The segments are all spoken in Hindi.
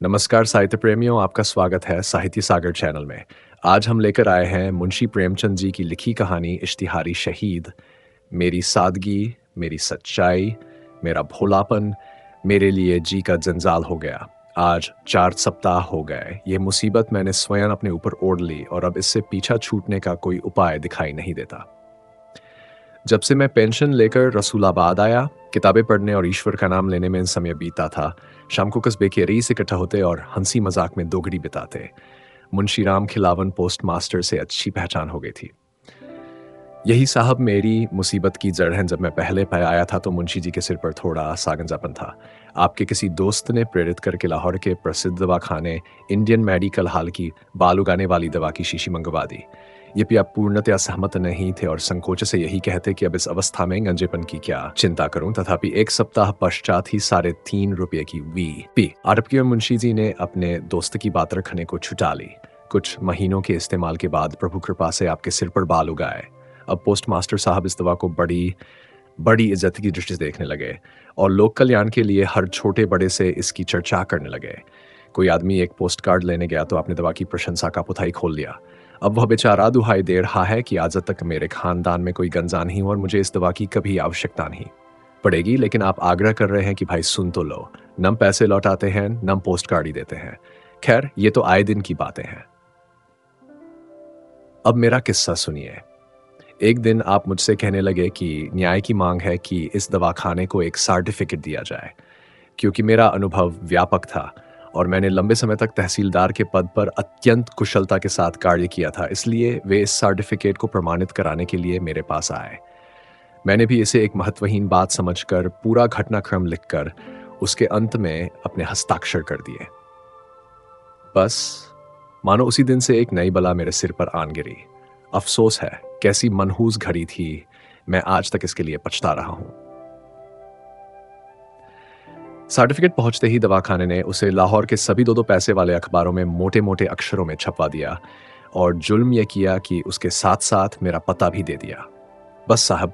नमस्कार साहित्य प्रेमियों, आपका स्वागत है साहित्य सागर चैनल में। आज हम लेकर आए हैं मुंशी प्रेमचंद जी की लिखी कहानी इश्तिहारी शहीद। मेरी सादगी, मेरी सच्चाई, मेरा भोलापन, मेरे लिए जी का जंजाल हो गया। आज 4 सप्ताह हो गए। ये मुसीबत मैंने स्वयं अपने ऊपर ओढ़ ली और अब इससे पीछा छूटने का कोई उपाय दिखाई नहीं देता। जब से मैं पेंशन लेकर रसूलाबाद आया, किताबें पढ़ने और ईश्वर का नाम लेने में इन समय बीता था। शाम को कस्बे के रईस इकट्ठा होते और हंसी मजाक में दोघड़ी बिताते। मुंशी राम खिलावन पोस्ट मास्टर से अच्छी पहचान हो गई थी। यही साहब मेरी मुसीबत की जड़ हैं। जब मैं पहले आया था तो मुंशी जी के सिर पर थोड़ा सागंजापन था। आपके किसी दोस्त ने प्रेरित करके लाहौर के प्रसिद्ध दवाखाने इंडियन मेडिकल हॉल की बाल उगाने वाली दवा की शीशी मंगवा दी। ये भी आप पूर्णतया सहमत नहीं थे और संकोच से यही कहते कि अब इस अवस्था में गंजेपन की क्या चिंता करूं। तथापि 1 सप्ताह पश्चात ही 3.5 रुपये की वी पी आरपी और मुंशी जी ने अपने दोस्त की बात रखने को छुटा ली। कुछ महीनों के इस्तेमाल के बाद प्रभु कृपा से आपके सिर पर बाल उगाए। अब पोस्ट मास्टर साहब इस दवा को बड़ी बड़ी इज्जत की दृष्टि से देखने लगे और लोक कल्याण के लिए हर छोटे बड़े से इसकी चर्चा करने लगे। कोई आदमी एक पोस्ट कार्ड लेने गया तो आपने दवा की प्रशंसा का पुथाई खोल लिया। अब वह बेचारा दुहाई दे रहा है कि आज तक मेरे खानदान में कोई गंजा नहीं हुआ और मुझे इस दवा की कभी आवश्यकता नहीं पड़ेगी, लेकिन आप आग्रह कर रहे हैं कि भाई सुन तो लो। नम पैसे लौटाते हैं, नम पोस्ट कार्ड ही देते हैं। खैर, ये तो आए दिन की बातें हैं। अब मेरा किस्सा सुनिए। एक दिन आप मुझसे कहने लगे कि न्याय की मांग है कि इस दवाखाने को एक सर्टिफिकेट दिया जाए। क्योंकि मेरा अनुभव व्यापक था और मैंने लंबे समय तक तहसीलदार के पद पर अत्यंत कुशलता के साथ कार्य किया था, इसलिए वे इस सर्टिफिकेट को प्रमाणित कराने के लिए मेरे पास आए। मैंने भी इसे एक महत्वहीन बात समझकर पूरा घटनाक्रम लिखकर उसके अंत में अपने हस्ताक्षर कर दिए। बस मानो उसी दिन से एक नई बला मेरे सिर पर आन गिरी। अफसोस है, कैसी मनहूस घड़ी थी। मैं आज तक इसके लिए पछता रहा हूं। सर्टिफिकेट पहुंचते ही दवाखाने ने उसे लाहौर के सभी दो पैसे वाले अखबारों में मोटे मोटे अक्षरों में छपवा दिया और जुल्म यह किया कि उसके साथ साथ मेरा पता भी दे दिया। बस साहब,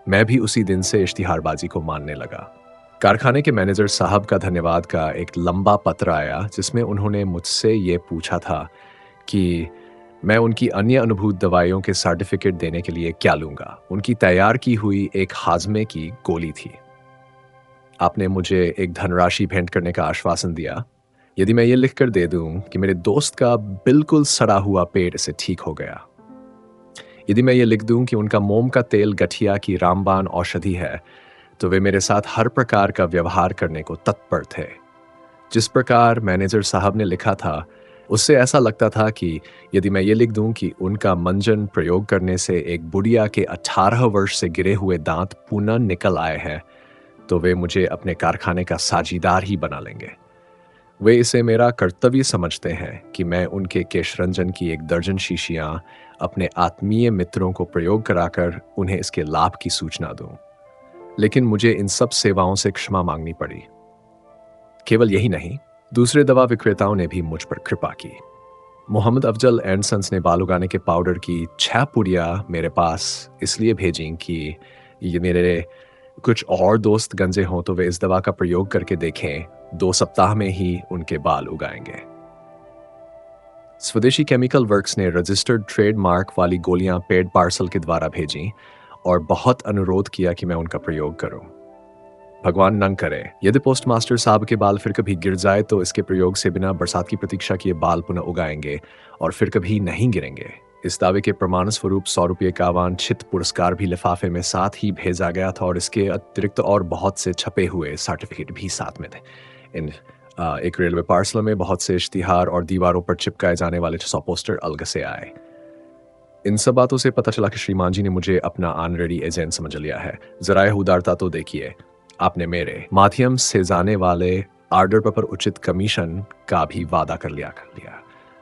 मैं भी उसी दिन से इश्तिहारबाजी को मानने लगा। कारखाने के मैनेजर साहब का धन्यवाद का एक लंबा पत्र आया जिसमें उन्होंने मुझसे ये पूछा था कि मैं उनकी अन्य अनुभूत दवाइयों के सर्टिफिकेट देने के लिए क्या लूंगा। उनकी तैयार की हुई एक हाजमे की गोली थी। आपने मुझे एक धनराशि भेंट करने का आश्वासन दिया यदि मैं ये लिखकर दे दूं कि मेरे दोस्त का बिल्कुल सड़ा हुआ पेट से ठीक हो गया। यदि मैं ये लिख दूं कि उनका मोम का तेल गठिया की रामबाण औषधि है, तो वे मेरे साथ हर प्रकार का व्यवहार करने को तत्पर थे। जिस प्रकार मैनेजर साहब ने लिखा था, उससे ऐसा लगता था कि यदि मैं ये लिख दूं कि उनका मंजन प्रयोग करने से एक बुढ़िया के 18 वर्ष से गिरे हुए दांत पुनः निकल आए हैं, तो वे मुझे अपने कारखाने का साझीदार ही बना लेंगे। वे इसे मेरा कर्तव्य समझते हैं कि मैं उनके केशरंजन की 1 दर्जन शीशियां अपने आत्मीय मित्रों को प्रयोग कराकर उन्हें इसके लाभ की सूचना दूं। लेकिन मुझे इन सब सेवाओं से क्षमा मांगनी पड़ी। केवल यही नहीं, दूसरे दवा विक्रेताओं ने भी मुझ पर कृपा की। मोहम्मद अफजल एंड सन्स ने बाल उगाने के पाउडर की 6 पुड़िया मेरे पास इसलिए भेजी कि ये मेरे कुछ और दोस्त गंजे हों तो वे इस दवा का प्रयोग करके देखें। 2 सप्ताह में ही उनके बाल उगाएंगे। स्वदेशी केमिकल वर्क्स ने रजिस्टर्ड ट्रेडमार्क वाली गोलियां पेड पार्सल के द्वारा भेजी और बहुत अनुरोध किया कि मैं उनका प्रयोग करूं। भगवान न करे यदि पोस्ट मास्टर साहब के बाल फिर कभी गिर जाए तो इसके प्रयोग से बिना बरसात की प्रतीक्षा किए बाल पुनः उगाएंगे और फिर कभी नहीं गिरेंगे। इस दावे के प्रमाण स्वरूप 100 रुपये का वांछित पुरस्कार भी लिफाफे में साथ ही भेजा गया था और इसके अतिरिक्त और बहुत से छपे हुए सर्टिफिकेट भी साथ में थे। एक रेलवे पार्सल में बहुत से इश्तिहार और दीवारों पर चिपकाए जाने वाले 100 पोस्टर अलग से आए। इन सब बातों से पता चला कि श्रीमान जी ने मुझे अपना ऑनरेडी एजेंट समझ लिया है। जरा उदारता तो देखिए, आपने मेरे माध्यम से जाने वाले आर्डर पर उचित कमीशन का भी वादा कर लिया।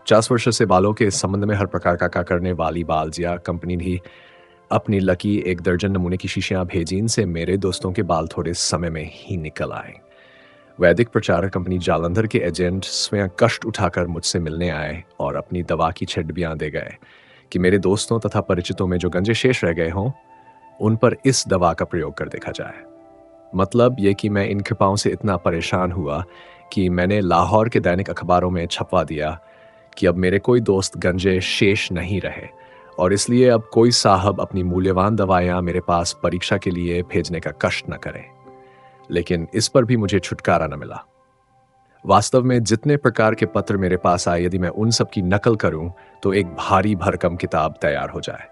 50 वर्ष से बालों के इस संबंध में हर प्रकार का करने वाली बालजिया कंपनी भी अपनी लकी 1 दर्जन नमूने की शीशियां भेजी। इनसे मेरे दोस्तों के बाल थोड़े समय में ही निकल आए। वैदिक प्रचारक कंपनी जालंधर के एजेंट स्वयं कष्ट उठाकर मुझसे मिलने आए और अपनी दवा की छिड़बियां दे गए कि मेरे दोस्तों तथा परिचितों में जो गंजे शेष रह गए हों, उन पर इस दवा का प्रयोग कर देखा जाए। मतलब ये कि मैं इन कृपाओं से इतना परेशान हुआ कि मैंने लाहौर के दैनिक अखबारों में छपवा दिया कि अब मेरे कोई दोस्त गंजे शेष नहीं रहे और इसलिए अब कोई साहब अपनी मूल्यवान दवाइयाँ मेरे पास परीक्षा के लिए भेजने का कष्ट न करें। लेकिन इस पर भी मुझे छुटकारा न मिला। वास्तव में जितने प्रकार के पत्र मेरे पास आए, यदि मैं उन सब की नकल करूं तो एक भारी भरकम किताब तैयार हो जाए।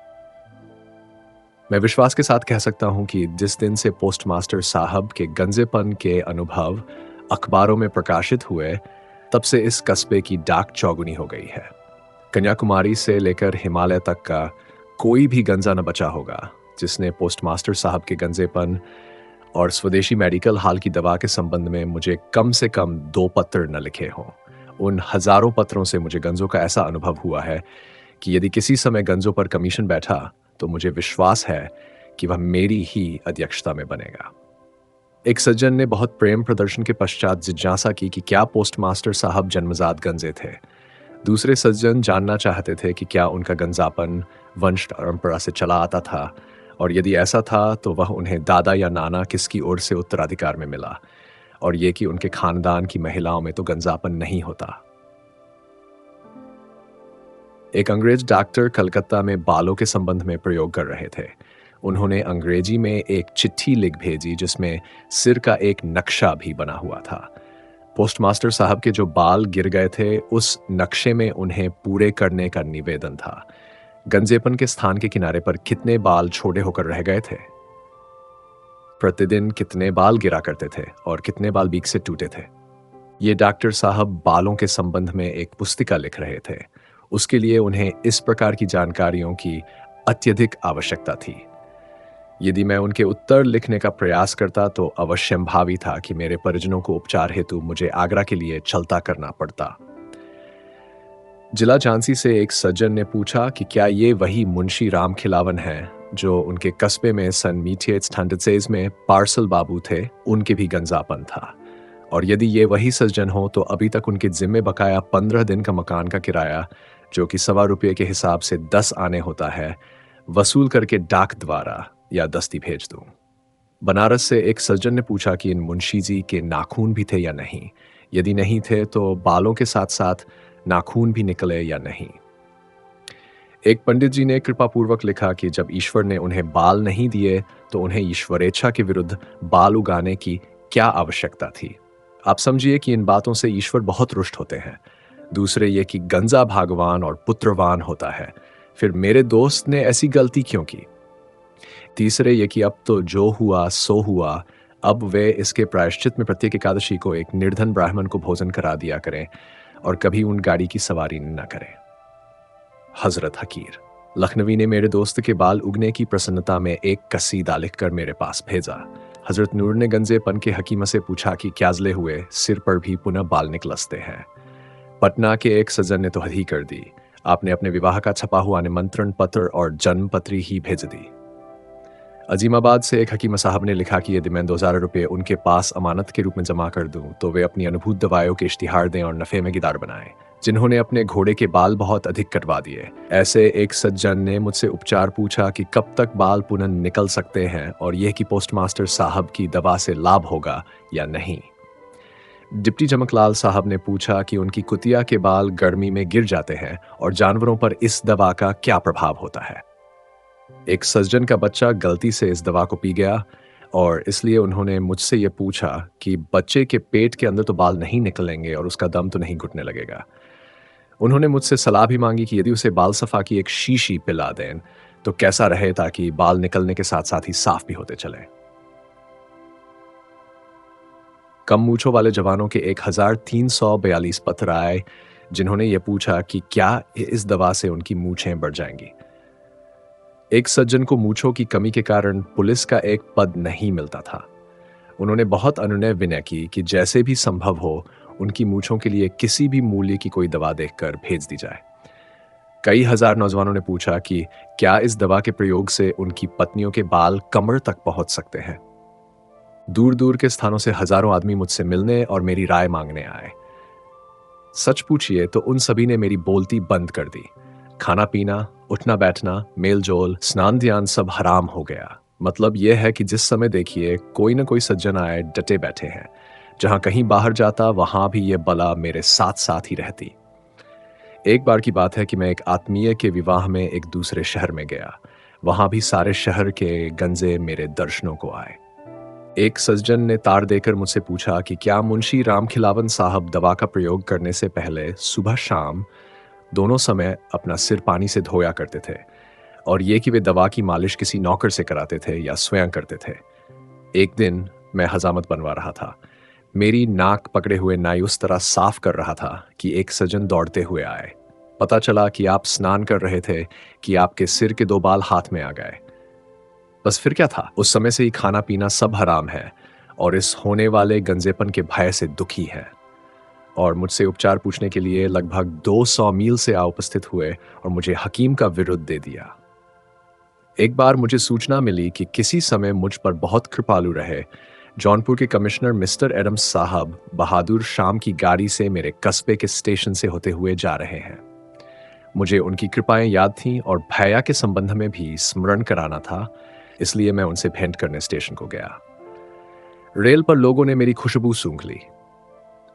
मैं विश्वास के साथ कह सकता हूं कि जिस दिन से पोस्टमास्टर साहब के गंजेपन के अनुभव अखबारों में प्रकाशित हुए, तब से इस कस्बे की डाक चौगुनी हो गई है। कन्याकुमारी से लेकर हिमालय तक का कोई भी गंजा न बचा होगा जिसने पोस्टमास्टर साहब के गंजेपन और स्वदेशी मेडिकल हाल की दवा के संबंध में मुझे कम से कम 2 पत्र न लिखे हों। उन हजारों पत्रों से मुझे गंजों का ऐसा अनुभव हुआ है कि यदि किसी समय गंजों पर कमीशन बैठा तो मुझे विश्वास है कि वह मेरी ही अध्यक्षता में बनेगा। एक सज्जन ने बहुत प्रेम प्रदर्शन के पश्चात जिज्ञासा की कि क्या पोस्टमास्टर साहब जन्मजात गंजे थे। दूसरे सज्जन जानना चाहते थे कि क्या उनका गंजापन वंश परंपरा से चला आता था और यदि ऐसा था तो वह उन्हें दादा या नाना किसकी ओर से उत्तराधिकार में मिला, और ये कि उनके खानदान की महिलाओं में तो गंजापन नहीं होता। एक अंग्रेज डॉक्टर कलकत्ता में बालों के संबंध में प्रयोग कर रहे थे। उन्होंने अंग्रेजी में एक चिट्ठी लिख भेजी जिसमें सिर का एक नक्शा भी बना हुआ था। पोस्टमास्टर साहब के जो बाल गिर गए थे, उस नक्शे में उन्हें पूरे करने का निवेदन था। गंजेपन के स्थान के किनारे पर कितने बाल छोटे होकर रह गए थे, प्रतिदिन कितने बाल गिरा करते थे और कितने बाल बीच से टूटे थे। ये डॉक्टर साहब बालों के संबंध में एक पुस्तिका लिख रहे थे। उसके लिए उन्हें इस प्रकार की जानकारियों की अत्यधिक आवश्यकता थी। यदि मैं उनके उत्तर लिखने का प्रयास करता तो अवश्यंभावी था कि मेरे परिजनों को उपचार हेतु मुझे आगरा के लिए चलता करना पड़ता। जिला झांसी से एक सज्जन ने पूछा कि क्या ये वही मुंशी राम खिलावन हैं जो उनके कस्बे में सन मीठियट्स में पार्सल बाबू थे, उनके भी गंजापन था। और यदि ये वही सज्जन हो तो अभी तक उनके जिम्मे बकाया 15 दिन का मकान का किराया, जो कि ₹1.25 के हिसाब से 10 आने होता है, वसूल करके डाक द्वारा या दस्ती भेज दूं। बनारस से एक सज्जन ने पूछा कि इन मुंशी जी के नाखून भी थे या नहीं। यदि नहीं थे तो बालों के साथ साथ नाखून भी निकले या नहीं। एक पंडित जी ने कृपापूर्वक लिखा कि जब ईश्वर ने उन्हें बाल नहीं दिए तो उन्हें ईश्वरेच्छा के विरुद्ध बाल उगाने की क्या आवश्यकता थी। आप समझिए कि इन बातों से ईश्वर बहुत रुष्ट होते हैं। दूसरे ये कि गंजा भागवान और पुत्रवान होता है, फिर मेरे दोस्त ने ऐसी गलती क्यों की। तीसरे ये कि अब तो जो हुआ सो हुआ, अब वे इसके प्रायश्चित में प्रत्येक एकादशी को एक निर्धन ब्राह्मण को भोजन करा दिया करें और कभी उन गाड़ी की सवारी न करें। हजरत हकीर लखनवी ने मेरे दोस्त के बाल उगने की प्रसन्नता में एक कसीदा लिखकर मेरे पास भेजा। हजरत नूर ने गंजेपन के हकीम से पूछा कि क्याजले हुए सिर पर भी पुनः बाल निकलसते हैं। पटना के एक सज्जन ने तो हद ही कर दी, आपने अपने विवाह का छपा हुआ निमंत्रण पत्र और जन्म पत्री ही भेज दी। अजीमाबाद से एक हकीम साहब ने लिखा कि यदि मैं 2000 रुपये उनके पास अमानत के रूप में जमा कर दूं तो वे अपनी अनुभूत दवाइयों के इश्तिहार दें और नफे में गिदार बनाएं, जिन्होंने अपने घोड़े के बाल बहुत अधिक कटवा दिए। ऐसे एक सज्जन ने मुझसे उपचार पूछा कि कब तक बाल पुनः निकल सकते हैं और यह कि पोस्टमास्टर साहब की दवा से लाभ होगा या नहीं। डिप्टी चमकलाल साहब ने पूछा कि उनकी कुतिया के बाल गर्मी में गिर जाते हैं और जानवरों पर इस दवा का क्या प्रभाव होता है। एक सज्जन का बच्चा गलती से इस दवा को पी गया और इसलिए उन्होंने मुझसे ये पूछा कि बच्चे के पेट के अंदर तो बाल नहीं निकलेंगे और उसका दम तो नहीं घुटने लगेगा। उन्होंने मुझसे सलाह भी मांगी कि यदि उसे बाल सफा की एक शीशी पिला दें तो कैसा रहे, ताकि बाल निकलने के साथ साथ ही साफ भी होते चले। कम मूछों वाले जवानों के 1342 पत्र आए जिन्होंने ये पूछा कि क्या इस दवा से उनकी मूछें बढ़ जाएंगी। एक सज्जन को मूछों की कमी के कारण पुलिस का एक पद नहीं मिलता था। उन्होंने बहुत अनुनय विनय की कि जैसे भी संभव हो उनकी मूछों के लिए किसी भी मूल्य की कोई दवा देखकर भेज दी जाए। कई हजार नौजवानों ने पूछा कि क्या इस दवा के प्रयोग से उनकी पत्नियों के बाल कमर तक पहुंच सकते हैं। दूर दूर के स्थानों से हजारों आदमी मुझसे मिलने और मेरी राय मांगने आए। सच पूछिए तो उन सभी ने मेरी बोलती बंद कर दी। खाना पीना, उठना बैठना, मेल जोल, स्नान ध्यान सब हराम हो गया। मतलब यह है कि जिस समय देखिए कोई ना कोई सज्जन आए डटे बैठे हैं। जहां कहीं बाहर जाता वहां भी ये बला मेरे साथ साथ ही रहती। एक बार की बात है कि मैं एक आत्मीय के विवाह में एक दूसरे शहर में गया। वहां भी सारे शहर के गंजे मेरे दर्शनों को आए। एक सज्जन ने तार देकर मुझसे पूछा कि क्या मुंशी राम खिलावन साहब दवा का प्रयोग करने से पहले सुबह शाम दोनों समय अपना सिर पानी से धोया करते थे, और ये कि वे दवा की मालिश किसी नौकर से कराते थे या स्वयं करते थे। एक दिन मैं हजामत बनवा रहा था। मेरी नाक पकड़े हुए नाई उस तरह साफ कर रहा था कि एक सज्जन दौड़ते हुए आए। पता चला कि आप स्नान कर रहे थे कि आपके सिर के 2 बाल हाथ में आ गए। बस फिर क्या था, उस समय से ही खाना पीना सब हराम है और इस होने वाले गंजेपन के भय से दुखी है। और मुझसे उपचार पूछने के लिए लगभग 200 मील से आ उपस्थित हुए और मुझे हकीम का विरुद्ध दे दिया। एक बार मुझे सूचना मिली कि किसी समय मुझ पर बहुत कृपालु रहे जौनपुर के कमिश्नर मिस्टर एडम्स साहब बहादुर शाम की गाड़ी से मेरे कस्बे के स्टेशन से होते हुए जा रहे हैं। मुझे उनकी कृपाएं याद थीं और भैया के संबंध में भी स्मरण कराना था, इसलिए मैं उनसे भेंट करने स्टेशन को गया। रेल पर लोगों ने मेरी खुशबू सूंघ ली।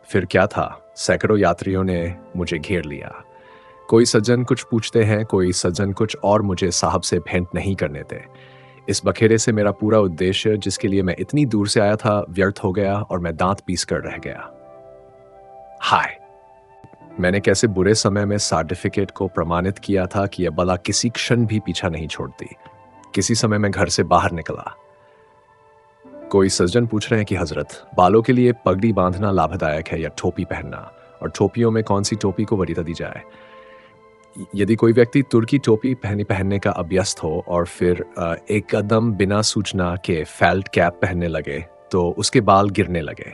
फिर क्या था, सैकड़ों यात्रियों ने मुझे घेर लिया। कोई सज्जन कुछ पूछते हैं, कोई सज्जन कुछ, और मुझे साहब से भेंट नहीं करने थे। इस बखेरे से मेरा पूरा उद्देश्य, जिसके लिए मैं इतनी दूर से आया था, व्यर्थ हो गया और मैं दांत पीस कर रह गया। हाय, मैंने कैसे बुरे समय में सर्टिफिकेट को प्रमाणित किया था कि यह बला किसी क्षण भी पीछा नहीं छोड़ती। किसी समय मैं घर से बाहर निकला। कोई सज्जन पूछ रहे हैं कि हजरत, बालों के लिए पगड़ी बांधना लाभदायक है या टोपी पहनना, और टोपियों में कौन सी टोपी को वरीयता दी जाए। यदि कोई व्यक्ति तुर्की टोपी पहनने का अभ्यस्त हो और फिर एकदम बिना सूचना के फेल्ट कैप पहनने लगे तो उसके बाल गिरने लगे।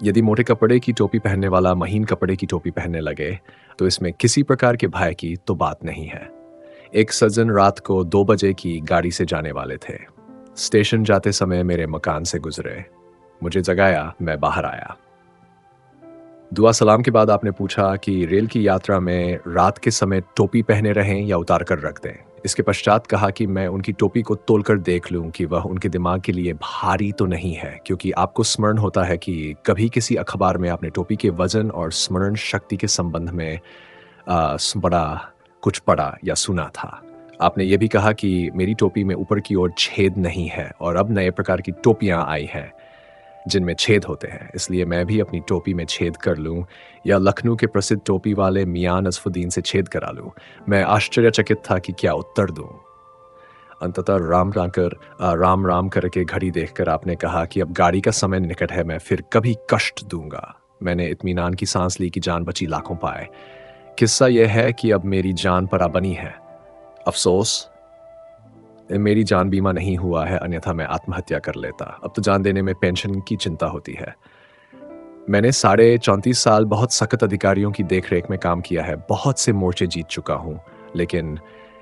यदि मोटे कपड़े की टोपी पहनने वाला महीन कपड़े की टोपी पहनने लगे तो इसमें किसी प्रकार के भय की तो बात नहीं है। एक सज्जन रात को 2 बजे की गाड़ी से जाने वाले थे। स्टेशन जाते समय मेरे मकान से गुजरे। मुझे जगाया, मैं बाहर आया। दुआ सलाम के बाद आपने पूछा कि रेल की यात्रा में रात के समय टोपी पहने रहें या उतार कर रख दें। इसके पश्चात कहा कि मैं उनकी टोपी को तोलकर देख लूं कि वह उनके दिमाग के लिए भारी तो नहीं है, क्योंकि आपको स्मरण होता है कि कभी किसी अखबार में आपने टोपी के वजन और स्मरण शक्ति के संबंध में बड़ा कुछ पढ़ा या सुना था। आपने ये भी कहा कि मेरी टोपी में ऊपर की ओर छेद नहीं है और अब नए प्रकार की टोपियां आई हैं जिनमें छेद होते हैं, इसलिए मैं भी अपनी टोपी में छेद कर लूं या लखनऊ के प्रसिद्ध टोपी वाले मियां नसफुद्दीन से छेद करा लूं। मैं आश्चर्यचकित था कि क्या उत्तर दूं। अंततः राम राम करके घड़ी देखकर आपने कहा कि अब गाड़ी का समय निकट है, मैं फिर कभी कष्ट दूंगा। मैंने इत्मीनान की सांस ली कि जान बची लाखों पाए। किस्सा यह है कि अब मेरी जान परा बनी है। अफसोस, मेरी जान बीमा नहीं हुआ है, अन्यथा मैं आत्महत्या कर लेता। अब तो जान देने में पेंशन की चिंता होती है। मैंने 34.5 साल बहुत सख्त अधिकारियों की देखरेख में काम किया है, बहुत से मोर्चे जीत चुका हूं, लेकिन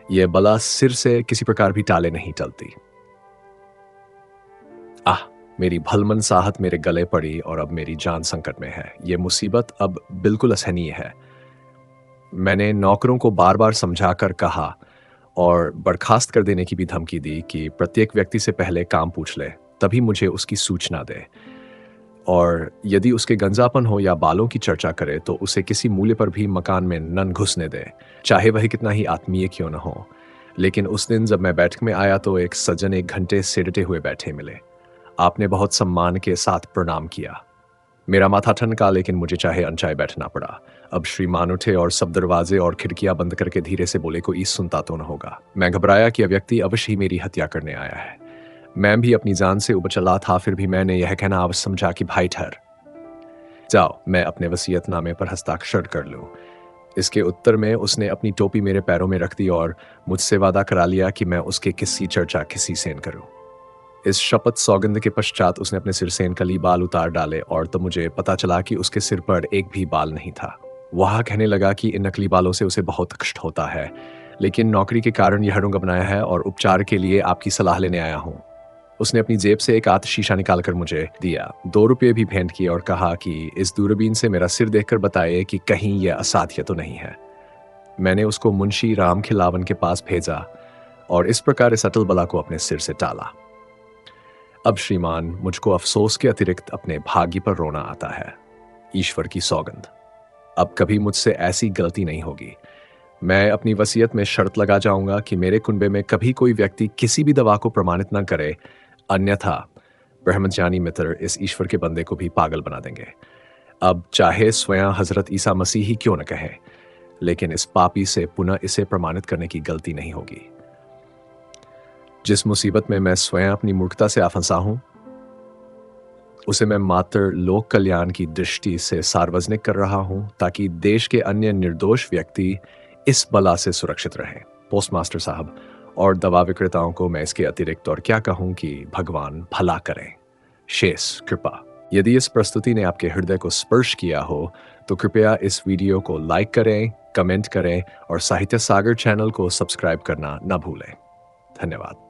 यह बला सिर से किसी प्रकार भी टाले नहीं टलती। मेरी भलमन साहत मेरे गले पड़ी और अब मेरी जान संकट में है। यह मुसीबत अब बिल्कुल असहनीय है। मैंने नौकरों को बार बार समझाकर कहा और बर्खास्त कर देने की भी धमकी दी कि प्रत्येक व्यक्ति से पहले काम पूछ ले, तभी मुझे उसकी सूचना दे, और यदि उसके गंजापन हो या बालों की चर्चा करे तो उसे किसी मूल्य पर भी मकान में न घुसने दे, चाहे वह कितना ही आत्मीय क्यों न हो। लेकिन उस दिन जब मैं बैठक में आया तो एक सज्जन 1 घंटे सेडटे हुए बैठे मिले। आपने बहुत सम्मान के साथ प्रणाम किया। मेरा माथा ठनका, लेकिन मुझे चाहे अनचाहे बैठना पड़ा। अब श्रीमान उठे और सब दरवाजे और खिड़कियां बंद करके धीरे से बोले, कोई सुनता तो न होगा। मैं घबराया कि यह व्यक्ति अवश्य ही मेरी हत्या करने आया है। मैं भी अपनी जान से उब चला था, फिर भी मैंने यह कहना अवश्य समझा कि भाई ठहर जाओ, मैं अपने वसीयतनामे पर हस्ताक्षर कर लूं। इसके उत्तर में उसने अपनी टोपी मेरे पैरों में रख दी और मुझसे वादा करा लिया कि मैं उसके किसी चर्चा किसी से न करूं। इस शपथ सौगंध के पश्चात उसने अपने सिर से नकली बाल उतार डाले, और तो मुझे पता चला कि उसके सिर पर एक भी बाल नहीं था। वह कहने लगा कि इन नकली बालों से उसे बहुत कष्ट होता है, लेकिन नौकरी के कारण यह रंग अपनाया है और उपचार के लिए आपकी सलाह लेने आया हूं। उसने अपनी जेब से एक आध शीशा निकालकर मुझे दिया, 2 रुपये भी भेंट किए और कहा कि इस दूरबीन से मेरा सिर देखकर बताइए कि कहीं यह असाध्य तो नहीं है। मैंने उसको मुंशी राम खिलावन के पास भेजा और इस प्रकार इस अटल बला को अपने सिर से टाला। अब श्रीमान, मुझको अफसोस के अतिरिक्त अपने भाग्य पर रोना आता है। ईश्वर की सौगंध, अब कभी मुझसे ऐसी गलती नहीं होगी। मैं अपनी वसीयत में शर्त लगा जाऊंगा कि मेरे कुनबे में कभी कोई व्यक्ति किसी भी दवा को प्रमाणित न करे, अन्यथा ब्रह्मज्ञानी मित्र इस ईश्वर के बंदे को भी पागल बना देंगे। अब चाहे स्वयं हजरत ईसा मसीह ही क्यों न कहे, लेकिन इस पापी से पुनः इसे प्रमाणित करने की गलती नहीं होगी। जिस मुसीबत में मैं स्वयं अपनी मूर्खता से फंसा हूं, उसे मैं मात्र लोक कल्याण की दृष्टि से सार्वजनिक कर रहा हूं, ताकि देश के अन्य निर्दोष व्यक्ति इस बला से सुरक्षित रहें। पोस्टमास्टर साहब, और दवा विक्रेताओं को मैं इसके अतिरिक्त और क्या कहूं कि भगवान भला करें। शेष कृपा। यदि इस प्रस्तुति ने आपके हृदय को स्पर्श किया हो तो कृपया इस वीडियो को लाइक करें, कमेंट करें और साहित्य सागर चैनल को सब्सक्राइब करना न भूलें। धन्यवाद।